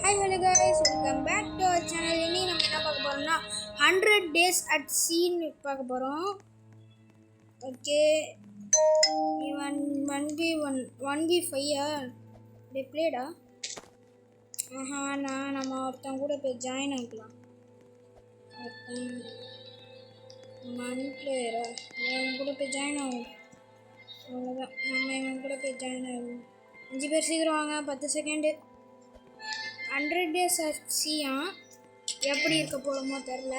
Hi, hello guys, welcome back to our channel. இன்னைக்கு நம்ம என்ன பார்க்க போறோம்னா 100 days at sea பார்க்க போறோம். ஓகே, இவன் 1v1 1v5 டே பிளேடா. நம்ம ஒருத்தன் கூட போய் ஜாயின் ஆகலாம். ஒன் பிளேயரா, இவன் கூட போய் ஜாயின் ஆகும். அவ்வளோதான், நம்ம இவன் கூட போய் ஜாயின் ஆகும். 5 பேர் சீக்கிரம் வாங்க, 10 செகண்டு. 100 days ஆச்சியா, எப்படி இருக்க போகிறோமோ தெரில.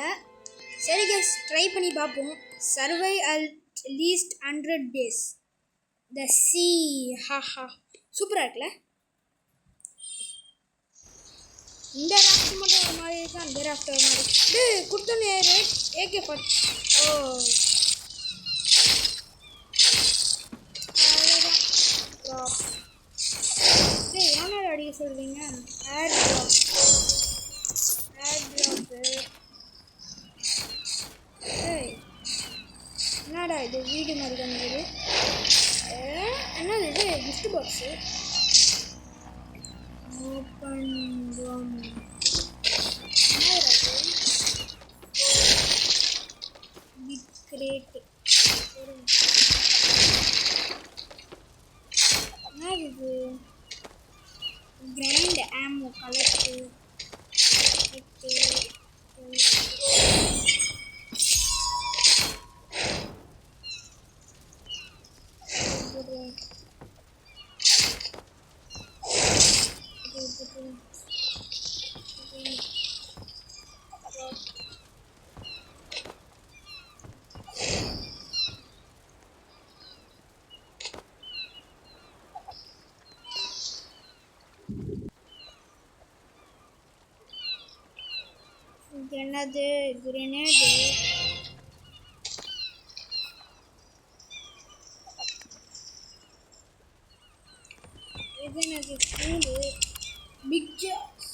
சரி கேஸ், ட்ரை பண்ணி பார்ப்போம். Survive at least 100 days the sea. ஹாஹா, சூப்பராக இருக்குல்ல. இந்த ராஃப்ட் மட்டும் ஒரு மாதிரி இருக்கு, அந்த ராஃப்ட் ஒரு மாதிரி. இது கொடுத்தோன்னே AK 40. ஓ, அவ்வளோதான். ஏன்னா அடிக்க சொல்கிறீங்க. Air drop. என்னடா இது, வீடு மாதிரி தான் இருக்குது. என்னது இது, gift box. Open big crate. என்னது இது, கிராண்ட் ஆமோ கலெக்ட். என்னது, கிரனேடு. இது எனக்கு ஸ்கூலு பிக் ஜாஸ்.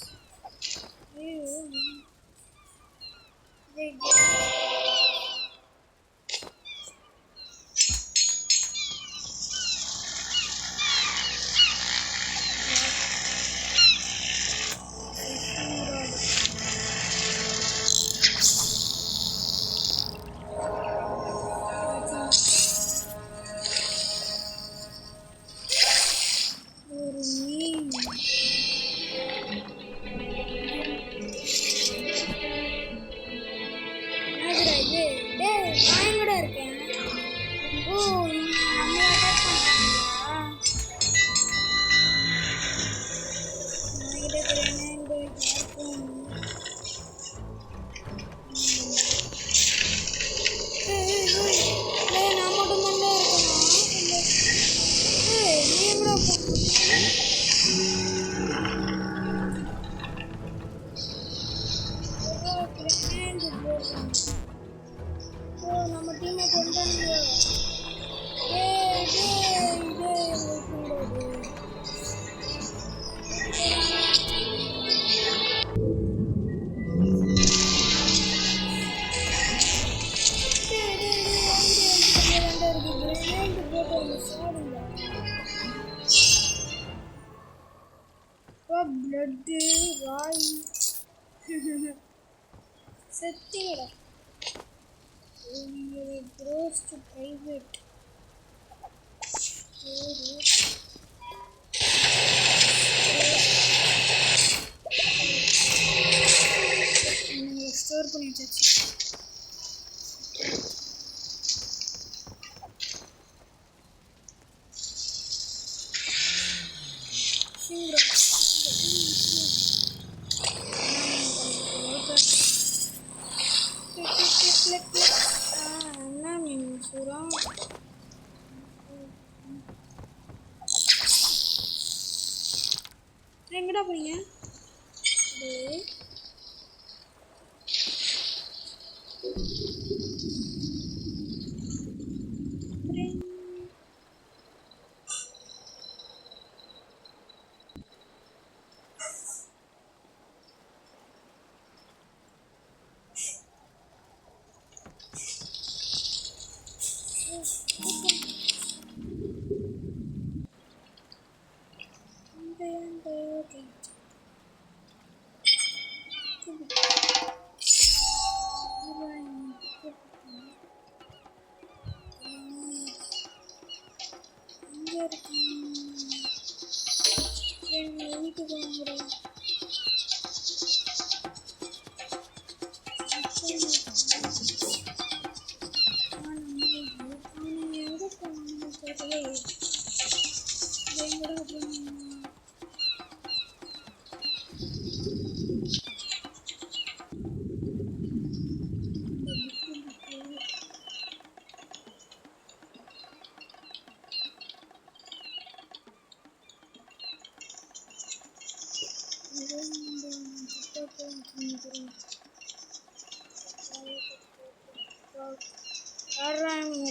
நம்ம டீமை கொண்டாங்க. பிளட் வாய் செத்திடா. Gross to private. ஸ்டோர் பண்ணி வச்சாச்சு. எங்கடா போறீங்க?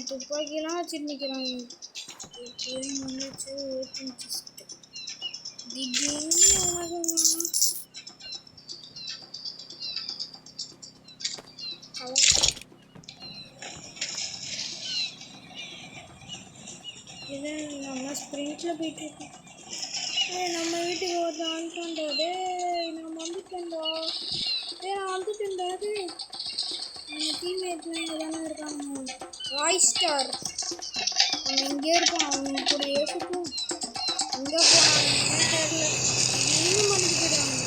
துப்பாக்கிலாம் வச்சுட்டு நிற்கிறாங்க. வந்துச்சு திடீர்னு இது நம்ம ஸ்ப்ரிண்ட்டில் போயிட்டுருக்கோம். நம்ம வீட்டுக்கு ஒருத்தன் வந்துட்டோண்டா. நம்ம வந்துட்டோண்டா. நான் வந்துட்டேன்டா. நம்ம டீம்மேட்லாம் இங்கே தானே இருக்காங்க. ராய் ஸ்டார் நம்ம இங்கே இருப்போம். அவங்க கூடயே சுற்றும். எங்கே போனாங்கன்னு தெரியல. இன்னும் மறந்து போயிடுவாங்க.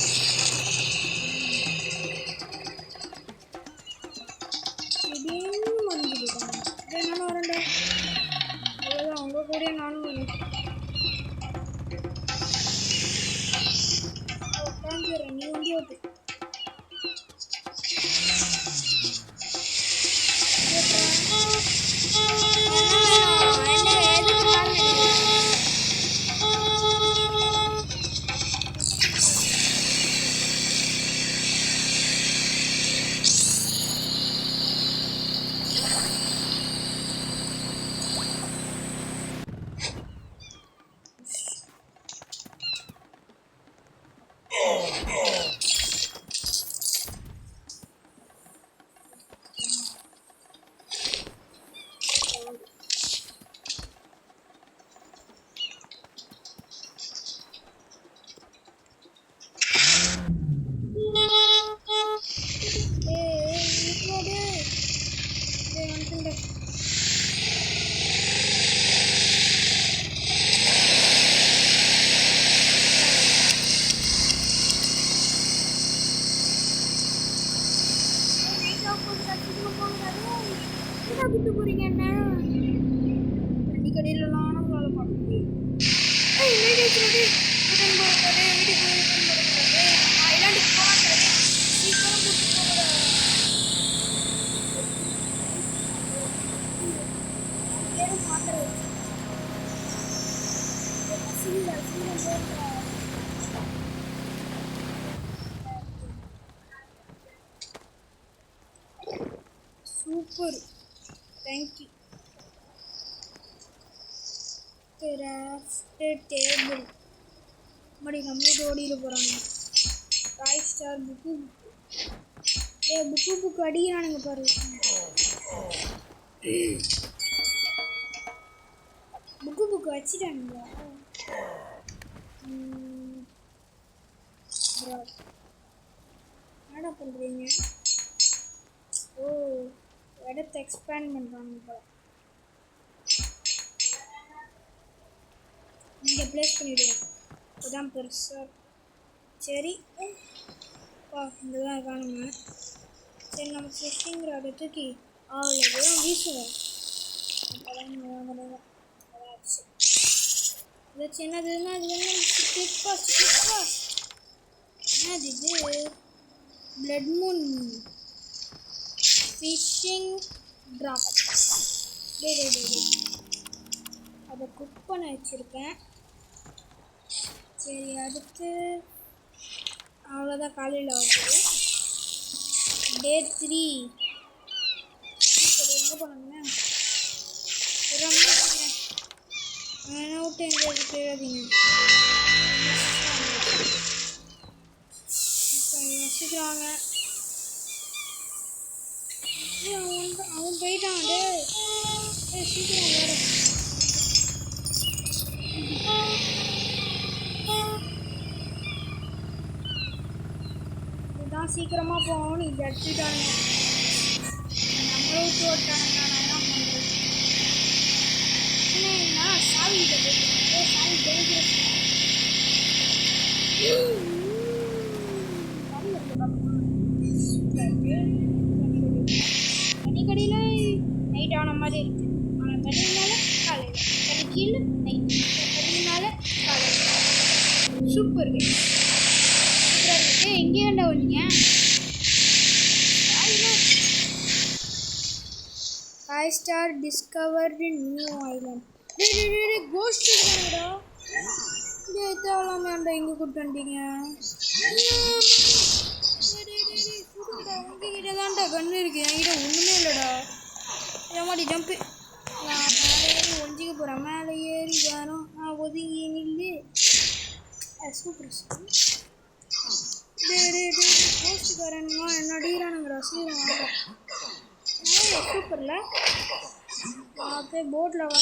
திடீர்னு மறந்து போயிட்டாங்க. நானும் வரேன்டா. அவ்வளோதான் அவங்க கூட நானும் வரேன். உட்காந்துறேன். நீ வண்டி ஓட்டு. கூட்டு போறீங்க என்ன கடியிலலாம் நம்மளால பார்க்க முடியும். Super, thank you. கிராஃப்டட் டேபிள் மறுபடி நம்மளோட ஓடிட போகிறாங்க. ராய் ஸ்டார் புக்கு புக்கு அடிக்கிறானுங்க பாரு. புக்கு வச்சுட்டானுங்களா? என்னடா பண்ணுறீங்க? ஓ, இடத்த எக்ஸ்பேண்ட் பண்ணுறாங்க போல. இங்கே ப்ளேஸ் பண்ணிவிடுவோம். இதுதான் பெருசாக. சரி இங்கே தான் இருக்கானுங்க. சரி நம்ம ஃபிஷ்ஷிங்கிற இடத்துக்கு அவ்வளோதான் வீசுவோம். ஏதாச்சும் என்னதுன்னா அது கிளிக் பாஸ்ட் என்னது இது? Blood Moon fishing drop. அதை குக் பண்ண வச்சுருக்கேன். சரி, அடுத்து அவ்வளோதான். காலையில் ஆகுது. டே 3. சரி, எங்கே போனாங்க? என்ன விட்டு எங்கே தெரியாதீங்க. வச்சுக்கிறாங்க. அவன் போயிட்டான். சீக்கிரம் வேறு. இதுதான் சீக்கிரமாக போகணும். இது எடுத்துட்டாங்க. நம்மளை விட்டு ஓட்டானுங்க. நான் என்ன பண்ணுறது? என்னன்னா சாவி சாவி டேஞ்சரஸ். தனிக்கடியில் நைட் ஆன மாதிரி இருக்கு. ஆனால் தனியினால காலையில், தனி கீழே நைட், தனியினால காலையில். Super game. எங்கேயாண்டா star discovered new island. Ghost இருக்காங்கடா. டேய் தேவலாமேண்டா இங்கே கூப்பிட்டு வந்துட்டீங்க. உங்ககிட்ட தான்டா கன்று இருக்கு, என்கிட்ட ஒன்றுமே இல்லைடா. ஏமாடி ஜம்பு. நான் மேலே ஏறி ஒழிஞ்சிக்க போகிறேன். மேலே ஏறி யாரும் ஒதுங்கி நில்லு. சூப்பர் கோஸ்ட்டுக்காரனுமா என்ன அடிக்கிறானுங்கடா. சீரம் வாங்க. சூப்பரில் போய் போட்டில் வா.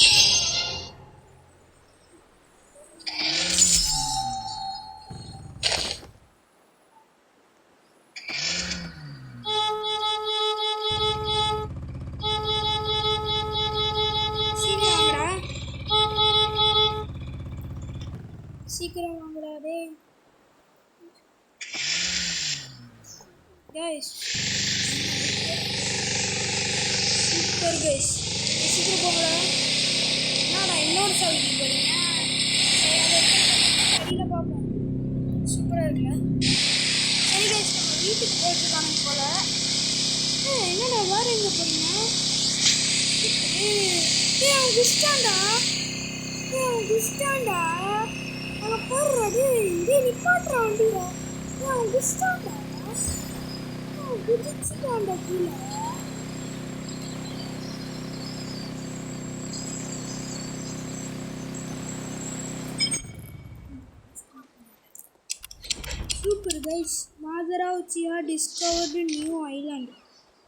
சீக்கிரம் வாங்கடா டேய். கைஸ் சூப்பர் கைஸ், சீக்கிரம் போங்கடா. என்னடா இன்னொரு சவுக்கு போறீங்க? அடியில் பார்ப்போம். சூப்பராக இருக்குல்ல? சரி கைஸ், நம்ம வீட்டுக்கு போயிட்டுருக்காங்க போல. என்னடா வேறு எங்கே போறீங்க? அவன் குஸ்டாண்டா. அவன் குஸ்டாண்டா. அங்கே போடுறாடி. இதே நிப்பாட்டுறான் வண்டியா. அவன் குஸ்டாண்டா. அவன் குதிச்சுட்டான்டா கீழே. சூப்பர் கைஸ், மாதராவுச்சியா டிஸ்கவர்டு நியூ ஐலாண்ட்.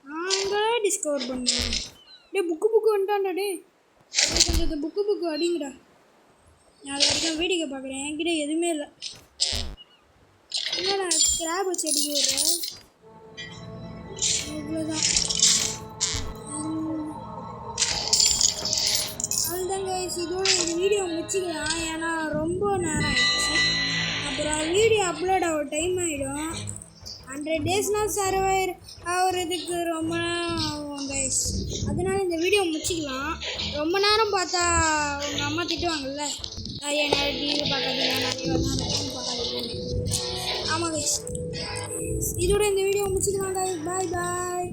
நாங்கள் டிஸ்கவர் பண்ணுவோம். டே புக்கு வந்துட்டான்டா. டே கொஞ்சம் புக்கு அடிங்கடா. நான் அது வரைக்கும் வேடிக்கை பார்க்குறேன். என்கிட்ட எதுவுமே இல்லை. என்னடா கிராப் வச்சு அடிக்க விடுறேன். அவ்வளோதான். அதுதாங்க இதோட இந்த வீடியோ முடிச்சிக்கலாம். ஏன்னா ரொம்ப நேரம் ஆயிடுச்சு. அப்புறம் வீடியோ அப்லோட் ஆக டைம் ஆகிடும். 100 daysனால் சர்வைர் ஆகிறதுக்கு ரொம்ப நேரம் ஆகும் கைஸ். அதனால இந்த வீடியோ முடிச்சிக்கலாம். ரொம்ப நேரம் பார்த்தா உங்கள் அம்மா திட்டுவாங்கல்ல, என்னோட டிவி பார்க்காதீங்க, நிறைய நேரம் பார்க்காதீங்க. ஆமாம் கைஸ், இதோட இந்த வீடியோ முடிச்சிக்கலாம் கைஸ். பாய் பாய்.